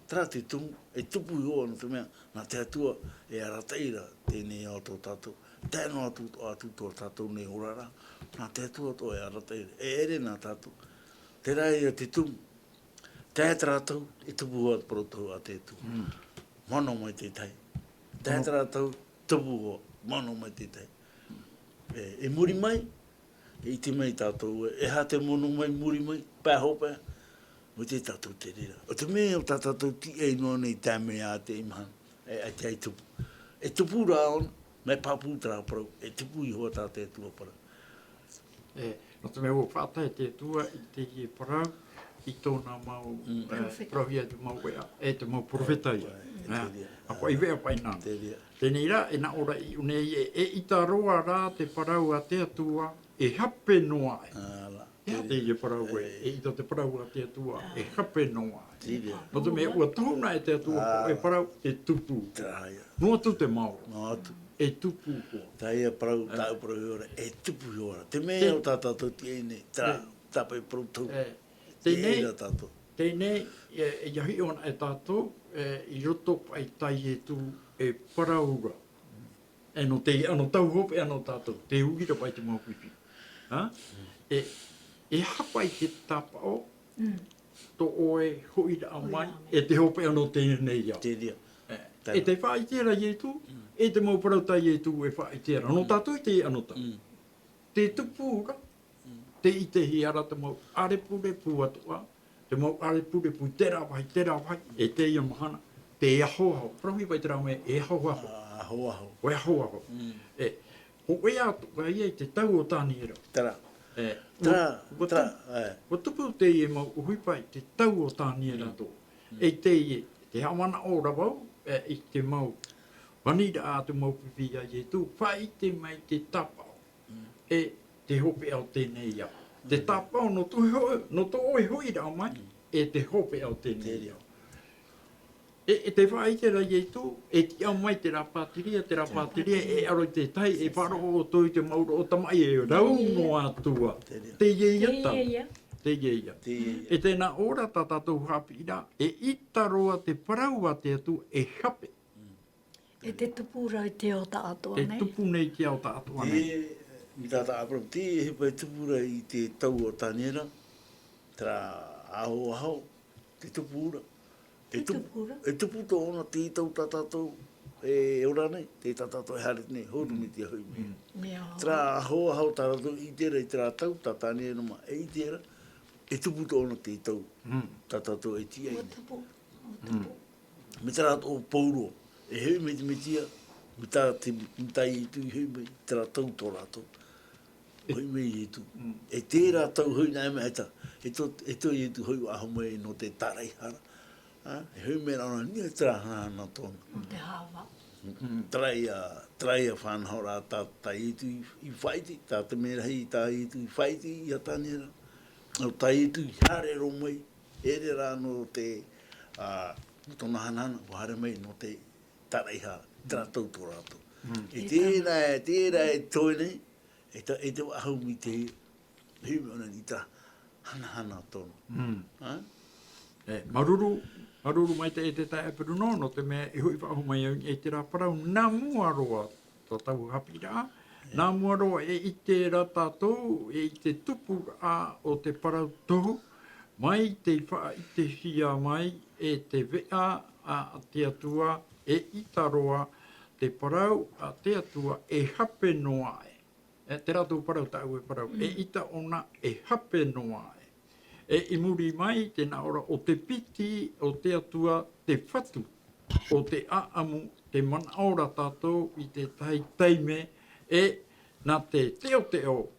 Tra te tumu, e tupu i hoa, te mea, nā te atua, e rataira te ine ia o tō tātou. Tēnō atu tō tātou nei horara, nā te atua tō e rataira. E ere nā tātou. Te rai a te tumu. Tētara tau, e tupu hoa parotau a te tumu. Mono mai te tai. Tētara tau, tupu hoa, mono mai te tai. E muri mai, e iti mai tātou, e ha te mono mai, muri mai, pēhope, o te tātou te rira. O te mea o tātou ti e noa nei tēme a te imahan, e te ai tupu. E tupu rā ona, me papu tra parau, e tupu i hoa tā te tua parau. No te mea o whātai te tua i te ie parau, i tōna mau prohia te mau wea, e te mau profeta ia. Apa i wea pai nā. Tēnei rā, e nā ora i unei e ita roa rā te parau a te atua, e hape noa e. E te ie parau e ita te parau a te atua, e hape noa e. No te mea ua tauna e te atua, e parau, e tupu. Noa tu te mau. Noa tu. E tupu ko. Tai e parau, tau parau i ora, e tupu i ora. Te mea o tātou tiene, tāpai parau tau. Tēnei, e iahi ona e tātou, i roto pai tai e tū e paraura. E no tau hope, e no tātou, te ugira pai te mau pipi. E hapa i te tapao, to oe hoira a mai, e te hope ano tēnei au. E te whai tēra i tū, e te mau parau tai e tū e whai tēra. No tātou i te anota. Te tupura, te i te hiara te mau arepure puatua, te mau arepure pu tera vai, e te ia mahana, te ahoaho. Prahi vai te raume, e ahoaho. Ahoaho. O e ahoaho. Ho e atu, vai e te tau o tāni era. Tera. Wa tupu te i e mau uhipai, te tau o tāni era tō. E te i te hawana o rawau, i te mau wanida a te mau pipi a i tū, whai te mai te tapao. E te hope au tēnei au. Te tapao no to oi hoi rao mai, e te hope au tēnei au. E te whai te rai e tū, e ti au mai te rapatiria, e aro te tai, e wharo o tui te mauro o tamai e rau no atua. Te ieia. E tēnā ora tā tātou hapira, e itaroa te paraua te atu, e hape. E te tupu rau te o ta atua nei. Te tupu nei te o ta atua nei. Mi tata apram, te he pai tupura i te tau o tāniera, tra aho, te tupura. E tupu tō ona te tau tatatou e ora nei, te tatatou e harit nei, horu me te hui me. Tra hoa hau tatatou i tera i tera tau, tatane e noma e i tera, e tupu tō ona te tau tatatou e tia i. Me tera tō pauro, e hui me te metia, me tai i tu i hui me, tera tau tō rato. Hui me i tu. E tera tau hui na e me heta, e to i tu hui aho me no te tarai hara. E hui me rana ni e tera hana tōna. Te hawa. Trai a whanau rā tā i tu i whaiti, tā te mera hei tā i tu i whaiti i a tāne rā. O tā i tu i hare ro mai, ere rā no te tōna hanana, wahare mai no te tarai hara, tera tau tō rātou. E tērā e toi nei, e te wahau mi te hui me ona ni tā hana tōna. Maruru mai te e te tae peru no te mea e hui whaahu mai au e te rā parau nā mua roa tō tau hapi rā. Nā mua roa e i te rā tātou, e i te tupu a o te parau tohu, mai te wha i te hia mai e te vea a te atua e i taroa te parau a te atua e hape noa e. Te rātou parau tau e parau, e ita ona e hape noa e. E i muri mai tēnā ora o te piti, o te atua, te whatu, o te aamu, te mana ora tātou i te tahi teime, e nā te teo,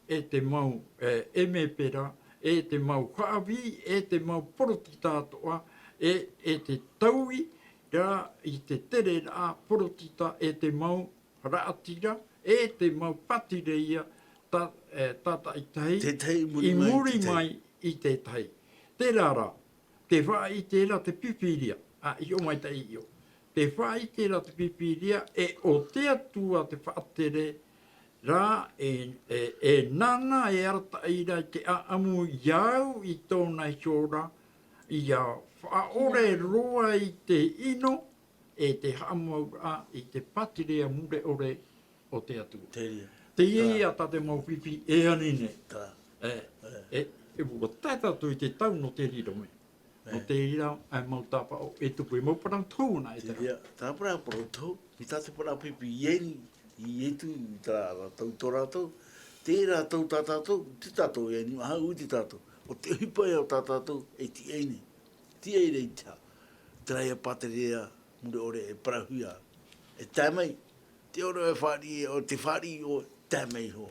e te mau e me pera, e te mau whaawi, e te mau poroti tātoa, e te taui, rā i te tere rā porotita, e te mau rātira, e te mau patireia, tata i tahi, i muri mai, i te tai. Te rara, te wha i te rā te pipiria, i o mai tai i o. Te wha i te rā te pipiria, e o te atua te whaatere, rā e nana e arata i rā te aamu iau i tōna i shora, i a whaore roa i te ino, e te haamau i te patirea mure ore o te atua. Te ia ta te mau pipi e anine. E mua tātou i te tau no te riro me. No te rira ai mau tāpa o e tupu e mau parang tōna e te rā. Tā parang parang tō, i tātou parang pipi ieni, i etu i tā rātou tō rātou. Te rātou tā tātou, te tātou ieni, maha u te tātou. O te hipai o tā tātou e ti eini. Ti eire i tā. Trai a paterea, mure ore e parahuia. E tāmei, te oro e whari, o te whari o tāmei ho.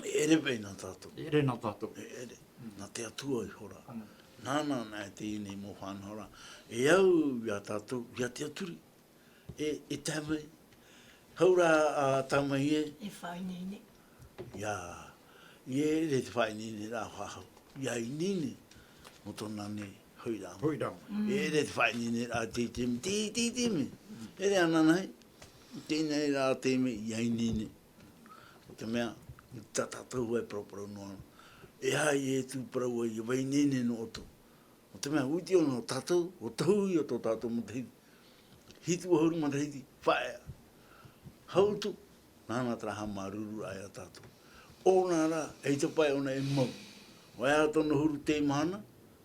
Ere pei nā tātou. Ere nā tātou. Ere. Nā te atua i hora. Nāna nā te inei mō whanhora. E au ia tātou, ia te aturi. E tāmei. Haura a tāmei e. E whainene. Ia. Ie re te whainene rā whahau. Ia i nini. Mo tōna ne hoirama. Hoirama. E re te whainene rā te teme. Te teme. Ere ananai. Tēnei rā teme ia i nini. O te mea. Tātou e proporo noa. E hai e tu parau e vai nene no oto. O te mea uti ono tātou, o tahui o tō tātou matahiti. Hitu o huru matahiti, whaea. Hautu, nāna traha maruru ai a tātou. O nā rā, e te pai ona e mau. Wai a tōna huru te mana,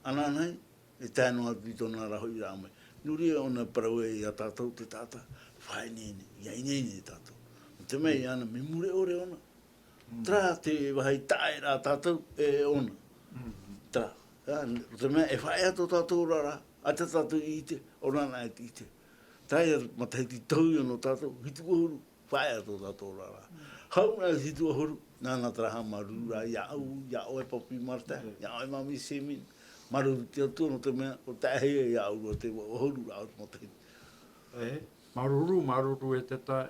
ananai, e tāno atu i tōna rā hoi rā mai. Nuri e ona parau e a tātou te tāta, whae nene, iai nene tātou. O te mea i ana, me mure ore ona. Tra te wahai tae rā tātou e ona. Tra. Te mea e whae ato tātou rara, a te tātou i te, o nana e te i te. Tae matahiti tau no tātou, hitu ahuru, whae ato tātou rara. Hau nā hitu ahuru, nāna traha marura, iau e papi marta, iau e mami semin, maruru te atua no te mea, o tae hea iau o te ahuru rā o matahiti. Maruru e te ta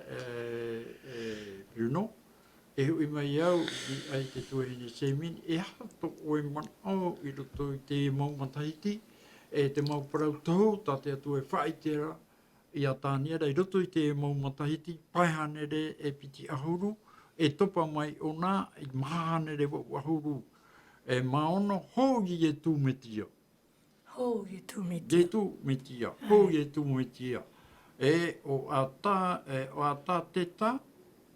Bruno. E hui mai au i ai te tuahine semin, e hato o e manao i roto i te mau matahiti, e te mau parau tau, tā te atu e whaitera i a tāniera, i roto i te mau matahiti, paihanere e piti ahuru, e topa mai o nā, i mahanere wa ahuru, e maono, hōgi e tū metia. Hōgi tū metia. Hōgi e tū metia. E o a tā teta,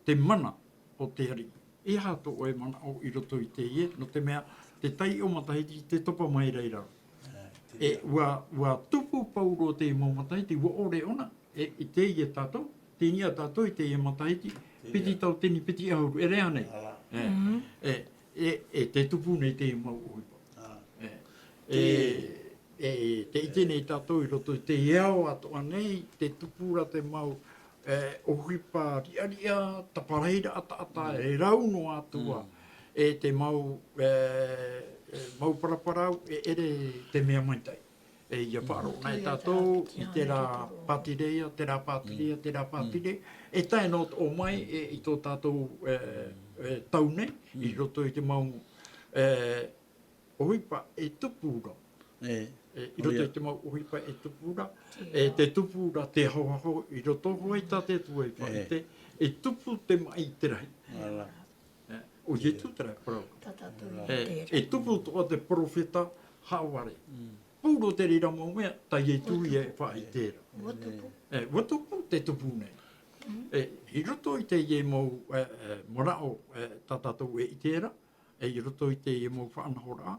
te mana, o te hari. E hato o e mana o i roto i te ie, no te mea, te tai o matahiti te topa mai reira. E ua tupu pauro te mo mataiti, ua ore ona, i te i e tātou, te nia tātou i te i e mataiti, piti tau tini piti ahuru, e rea nei. E te tupu nei te i mau uhipa. Te ite nei tātou i roto i te iao atoa nei, te tupura te mau uhipa ria, tapareira ata, e rauno atua, e te mau paraparau, e ere te mea maitai. E ia wharo nei tātou, i te rā patirea, te rā patirea, e tae no o mai i tō tātou taune, i roto i te mau ohipa e tupura. I roto i te mau ohipa e tupura, e te tupura te hoaho, i roto hoi tā te tuai wha, e tupu te mai te rai. O Jetu te rai, parau. E tupu toa te profeta haware. Pūro te rira mo mea, ta Jetu i e wha i tēra. Watupu te tupu nei. I roto i te ie mau morao tātātou e i tēra, i roto i te ie mau whaanahora,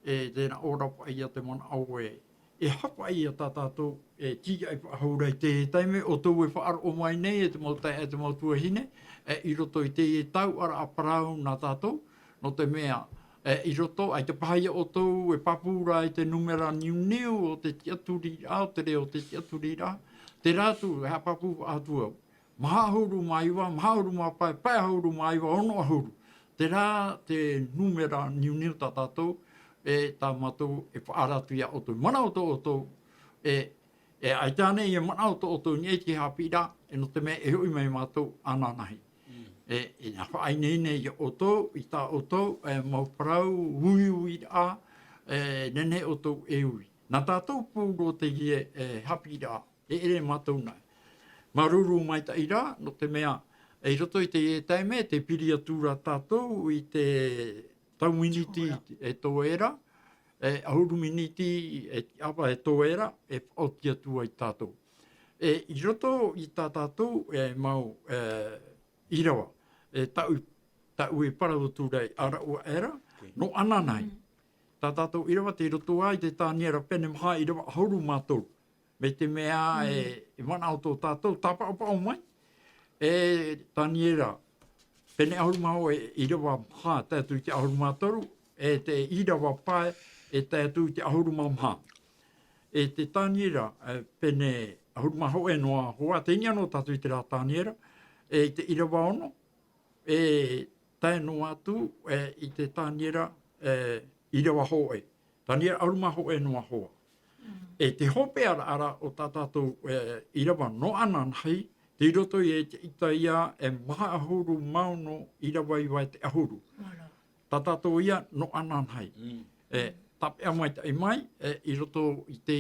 tēnā ora pa ia te mana au e hapa ia tātātou ki ai whahaurai te taime o tau e whaaro o mai nei e te mau tai e te mau tuahine, i roto i te ie tau ara a parau nā tātou, no te mea i roto ai te pahia o tau e papura i te numera niu o te tiaturira, o te reo te tiaturira, te rātu e hapapu atua. Maha ahuru maiwa, maha ahuru mapai, pai ahuru maiwa, ono ahuru. Te rā te numera niu tā tātou, tā mātou e whaaratu ia o tau. Mana o tau, ai tāne i e mana o tau ni e ki hapira, e no te mea e hui mai mātou ananahi. E nga whaai nei nei o tau, i tā o tau, mau parau, ui a, nene o tau e ui. Nā tātou pūro te ie hapira, e ere mātou nai. Maruru mai ta ira, no te mea, e roto i te e taime, te piri atura tātou, i te tauminiti e toera, ahuru miniti e apa e toera, e oti atua i tātou. I roto i tā tātou, mau irawa, tau e parawaturei ara ua era, no ananai. Tā tātou irawa te roto ai te tāniera pene maha irawa ahuru mātou. Me te mea e mana o tō tātou, tāpa opa o mai. Tāniera, pene ahuru maho e irawa maha tātou i te ahuru mātoru, e te irawa pae e tātou i te ahuru maha. E te tāniera, pene ahuru maho e noa hoa, te inia no tātou i te rā tāniera, e te irawa ono, e tae no atu i te tāniera irawa hoe. Tāniera ahuru maho e noa hoa. E te hope ara o tā tātou irawa no ananahi, te roto i e te itaia e maha ahuru mauno irawa i wai te ahuru. Tā tātou ia no ananahi. Tape amai tai mai, i roto i te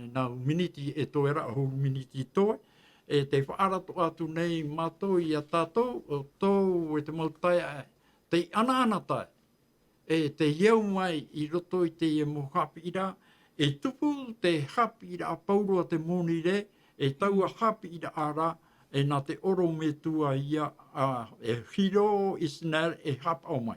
nau miniti e toera, ahuru miniti toe, te whaarato atu nei mātou i a tātou, o tōu e te mautai te ana tai. Te iau mai i roto i te mohapi ira, e tupu te hapi ira a paurua te monire, e taua hapi ira ara, nā te oro me tua ia, e hiro isner e hapa o mai.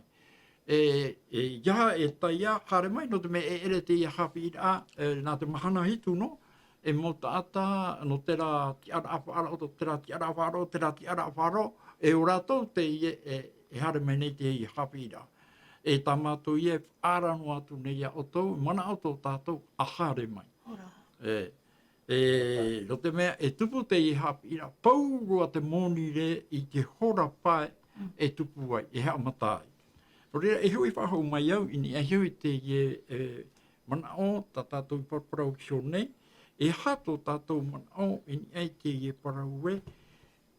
Ia e taia kare mai, no te me e ere te ia hapi ira, nā te mahana hitu no, e mota ata, no te rā ti ara awharo, te rā ti ara awharo, te rā ti ara awharo, e o rātou te ie e hare mai nei te ia hapi ira. E tā mātou ie ārano atu nei a o tau, mana o tau tātou, a hare mai. No te mea, e tupu te i hapi ira, paurua te monire i te hora pae e tupu ai, e hea matai. Rera, e hui whahau mai au, ini e hui te i mana o, tā tātou i parparau ki nei, e hato tātou mana o, ini e te i parau e,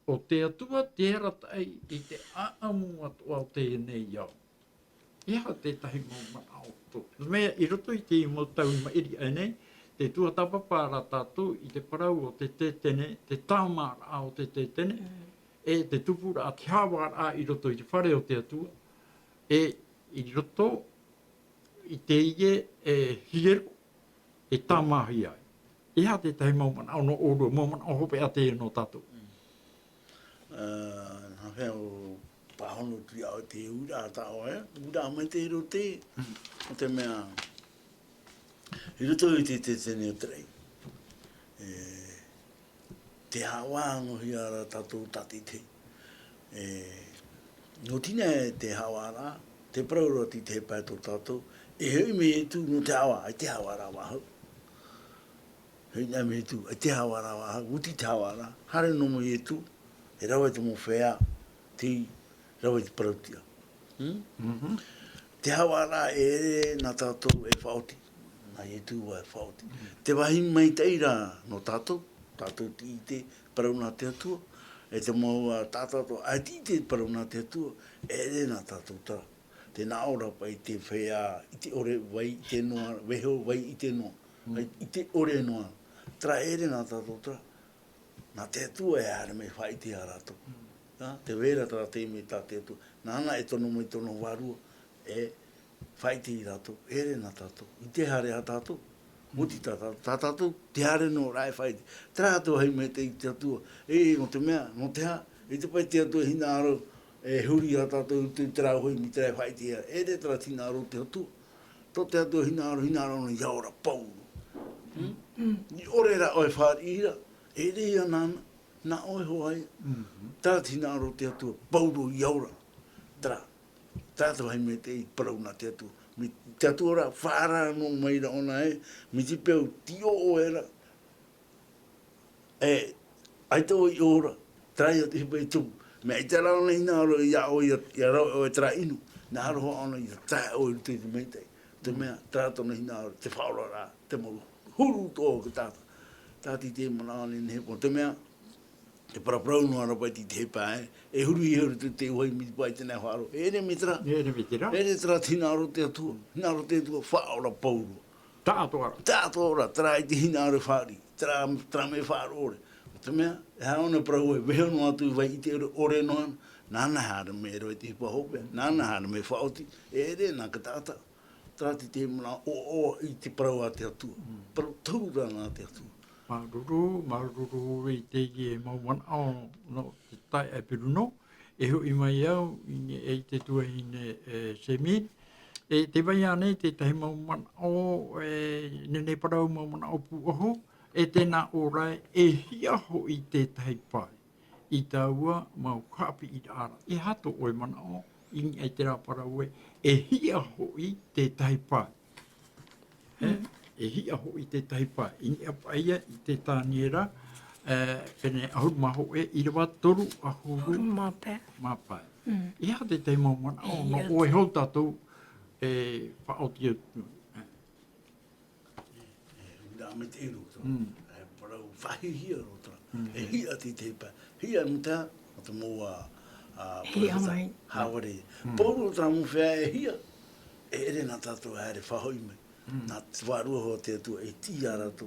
o te atua te ratai i te aamu atua o te nei au. Ia te tahi mau mana o tō. Mea, i roto i te mau tau i mairi anei, te tua tapapara tātou i te parau o te tētene, te tāmara o te tētene, e te tupura a te hawara i roto i te whare o te atua, e i roto i te ie hieru, e tāmahi ai. Ia te tahi mau mana o no orua, mau mana o hope a te no tātou. Nā whea o pāhono tui au te ura tā oe, ura mai te hiro te, o te mea, I roto i te tene o trei. Te hawa ngohi ara tatou tati te. No tina e te hawa ara, te prauro ti te pai tō tatou, e hei me e tu no te hawa, ai te hawa ara wahau. Hei nai me e tu, ai te hawa ara wahau, uti te hawa ara, hare no mo e tu, e rawa te mo whea, ti rawa te prautia. Te hawa ara e ere na tatou e whaoti, na e tu wa e whaoti. Te wahi mai teira no tatou, tatou ti te prauna te atua, e te maua tātato, ai ti te parauna te atua, e re na tātou tā. Te naora pa i te whea, i te ore wai i te noa, weho wai i te noa, i te ore noa. Tra e re na tātou tā. Nā te atua e are me whai te arato. Te wera tā te me tā te atua. Nāna e tono mai tono warua, e whai te i rato, e re na tātou. I te hare a tātou. Muti tātou, te hare no rai whai te. Tra atua hei me te i te atua. No te mea, no te ha. E te pai te atua hina aro, e huri a tātou te trau hoi mi te rai whai te ha. E re tra tina aro te atua. Tō te atua hina aro no iaora pauru. Ni ore ra oi whari ira. E re ia nana, na oi hoai. Tra tina aro te atua, pauru iaora. Tra. Tātou hei me te i parauna te atua. Mi te atua whara no maira ona e, mi te peo tio o era. Ai tau i ora, trai o te hipai tupu. Me ai te rao nei nā aro i ao i rao o e tra inu. Nā aro hoa ona i tai o i te meitei. Te mea, trato nei nā aro, te whaora rā, te mau huru tō ka tāta. Tāti te mana ane ne hepo. Te mea, te paraprau no ara pai ti te hepa e huru i huru te uai mi pai tēnei whaaro. E re me tra. E re me tira. E re tra tina aro te atua. Hina aro te atua whaora pauru. Tātua ara. Tātua ora, tra i te hina aro whaari. Tra me whaaro ore. Te mea, e haona prau e weho no atu i vai i te ore noan. Nāna hara me roi te hipa hope. Nāna hara me whaoti. E re nā ka tāta. Tra te mana o i te prau a te atua. Prau taura nā te atua. Maruru i te ie mauan au no te tai e peruno. E hui mai au i te tua i ne semaine. E te vai ane te tahi mauan au nene parau mauan au puoho. E tēnā orai e hia ho i te tahi pai. I taua mau kapi i ara. E hato oi mana au i ai te rā parau e hia ho i te tahi pai. E hia ho i te taipa. I ni apaia i te tāniera, pene ahuru maho i rewa toru ahuru mapai. I ha te te maumana, no o e hau tātou whaoti atu. Nā me te iru, parau whahi hia rotra. E hia te teipa. Hia muta, o te mua haware. Pōru o tā mu whea e hia, e ere nā tātou haere whahoi mai. Nā te wārua hoa te atua e ti ara tō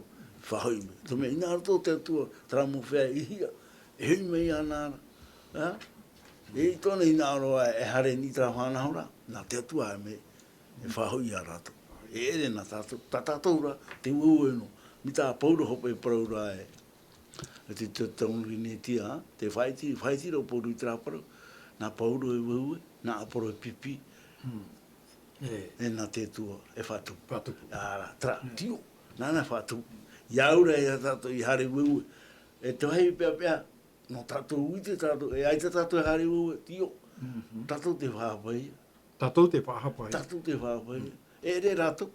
whahoi me. Tō mea ina ara tō te atua tramu whea i hia. E hui mei ana ara. E i tōna ina aroa e hare ni tra whanahora. Nā te atua e me e whahoi ara tō. E ere nā tātou. Tā tātou ra te uu eno. Mi tā paura hopa e paraura e. E te taunuri ne tia. Te whaiti rau pauru i tra parau. Nā paura e uu e. Nā aparo e pipi. E nā te tua, e whatupu. Ara, tra, tio, nāna whatupu. Iaura e a tātou i hare ue. E te wahi pia, no tātou ui te tātou, e ai te tātou i hare ue, tio. Tātou te whahapai. Tātou te whahapai. Tātou te whahapai. E re rātou.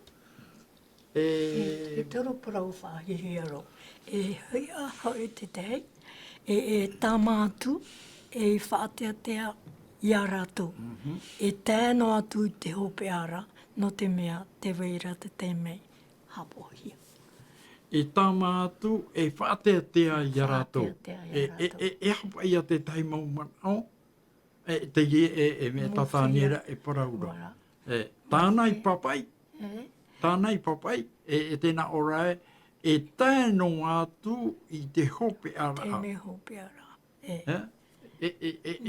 E tero parau whahihi aro. E hui a hau te tei, e tāmātu, e whaatea i a rātou. E tēno atu i te hope ara, no te mea te weira te temei hapohia. E tāma atu, e whaatea i a rātou. E hapa ia te tai mauman au, te ie me tatānera e paraura. Tānai papai, e tēnā orai, e tēno atu i te hope ara. Tēne hope ara. E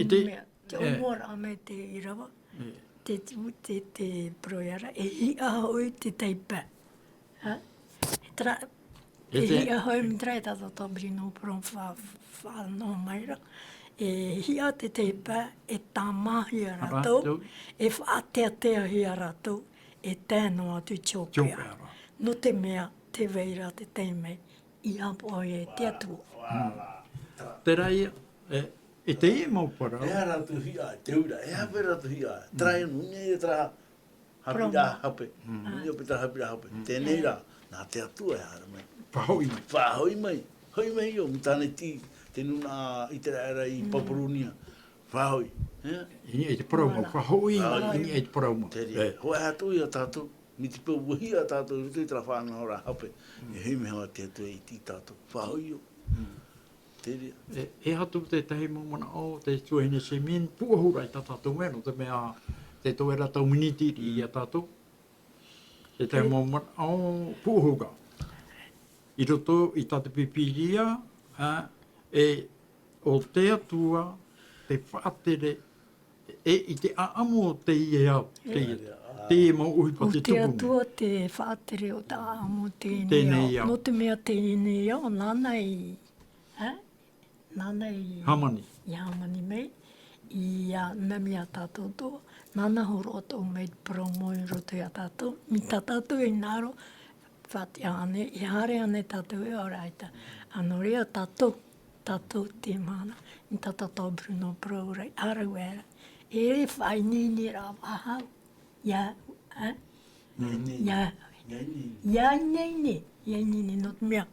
te... Te omora ame te irawa, te proiara, e hi ahoi te teipa. E hi ahoi mi trai tato tobri no pron whanau maira. E hi a te teipa, e tāmahi a rātou, e whaatea hi a rātou, e tēno atu tiope ara. no te mea, te veira, te teimei, I apo e te atua. Te rai, e te ie mau parau. E ratu hia, te ura, e hape ratu hia. Trai nunga e tra hapira hape. Nunga pita hapira hape. Tēnei rā, nā te atua e hara mai. Whahoi mai. Whahoi mai. Hoi mai o, mitane ti, te nuna i te raera i Papurunia. Whahoi. Ini e te parau mau. Whahoi, ini e te parau mau. Te ria. Hoa hatu i a tātou. Mi te pau wahi a tātou, i te tra whāna ora hape. E hei me hoa te atua i ti tātou. Whahoi o. Te ria. E hatu te tahi momana o, te tuahine semaine, puahura i tā tātou mea, no te mea, te toera tau minitiri i a tātou. Te tahi momana o, puahura. I roto i tātou pipiria, e o te atua, te whaatere, e i te aamu o te ie au, te ie mau uhipa te tupu. O te atua te whaatere o te aamu o tēnei au. No te mea tēnei au, nānei, nānei... Hamani. I hamani mei, i nami a tātou toa. Nāna horo o tō mei promo i roto i a tātou. Mi tā tātou i nāro, whati ane, i hare ane tātou e oraita. Ano rea tātou, tātou te mana. I tātou Bruno Brorei, arau era. E re whai nini rā wahau. Ia, ia nini, ia nini, no te mea.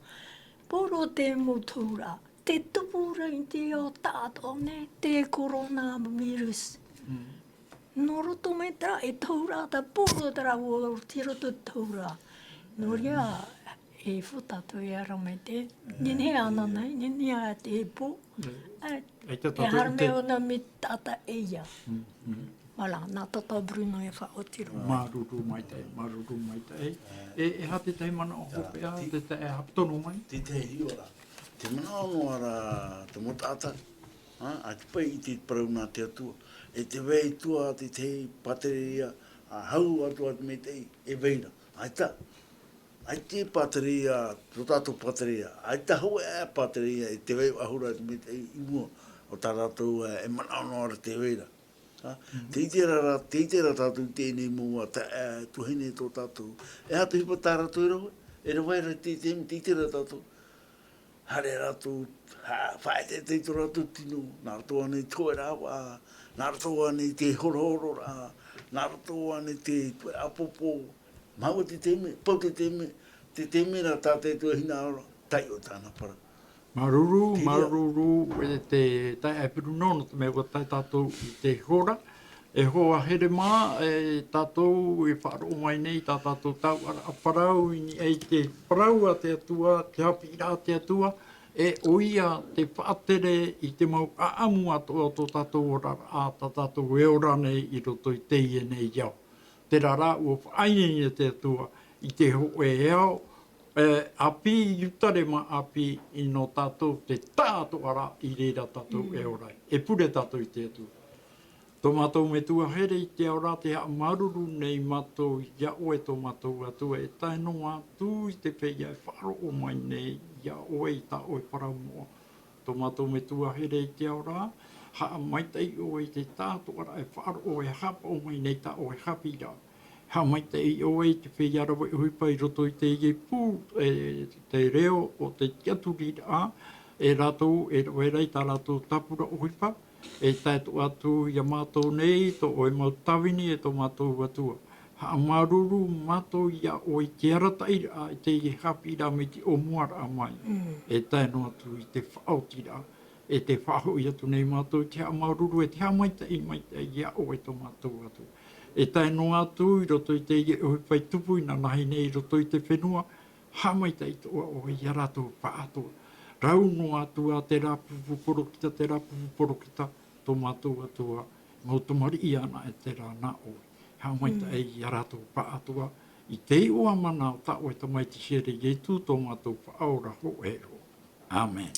Poro te motura, te tupura i te o tātou ne, te coronavirus. No roto me tra, e taura ta poro tra o te roto taura. No rea, e whutato e ara me te, nini ana nei, nini a te po. E harme ona me tata eia. Wala, nā tata Bruno e whaotiro. Maruru mai te, maruru mai te. E hati te mana o hopea, te te e haptono mai? Te te hiora. Te mana ono ara, te motata. A te pai i te parau nā te atua. E te wei tua te te pateria, a hau atua te me te e veina. Aita. Ai te pateria, to tātou pateria. Ai ta hau e pateria, e te wei ahura te me te i mua. O tā rātou e mana ono ara te veina. Te itera tātou tēnei mua, tuhine tō tātou. E hatu hipa tā rātou e rohe. E rohe ra te itera tātou. Hare rātou, whae te tō rātou tino. Nā rātou ane toe rāwa, nā rātou ane te horo rā, nā rātou ane te apopo. Maua te teme, pau te teme rā tātou tua hina ora, tai o tāna para. Maruru, e te tai aipiru nono, te mea tai tātou i te hora. E hoa here mā, e tātou e whaaro mai nei, tā tātou tau ara parau, e te parau a te atua, te hapi rā te atua, e oia te whaatere i te mau aamu atoa tō tātou ora a tā tātou e ora nei i roto i teie nei iau. Te rara ua whaine te atua i te ho e au, api utare ma api i no tātou te tātou ara i reira tātou e orai. E pure tātou i te atua. Tō mātou me tua here i te ora te ha maruru nei mātou ia oe tō mātou atua. E tae no atu i te whia e wharo o mai nei ia oe i tā oe parau moa. Tō mātou me tua here i te ora, ha maitei oe i te tātou ara e wharo o e hapa o mai nei tā oe hapi rā. Ha maitei oe i te whia rawa i huipa i roto i te ie pū, te reo o te tiaturi rā, e rātou, e rei tā rātou tapura o huipa, e tātou atu i a mātou nei, tō oe mau tawini e tō mātou atua. Ha maruru mātou i a oe te aratai rā, e te ie hapi rā me te omuara a mai. E tāno atu i te whaoti rā, e te whahoi atu nei mātou, te ha maruru e te ha maitei i a oe tō mātou atua. E tāno atu i roto i te pai tupu i nanahi nei i roto i te whenua, hamaita i toa o i a rātou whaatua. Rauno atua te rāpupu porokita, tō mātou atua, mautamari i ana e te rā nā oi. Hamaita i a rātou whaatua, i te oa mana o ta oe tamai te here i etu tō mātou whaora ho e ro. Amen.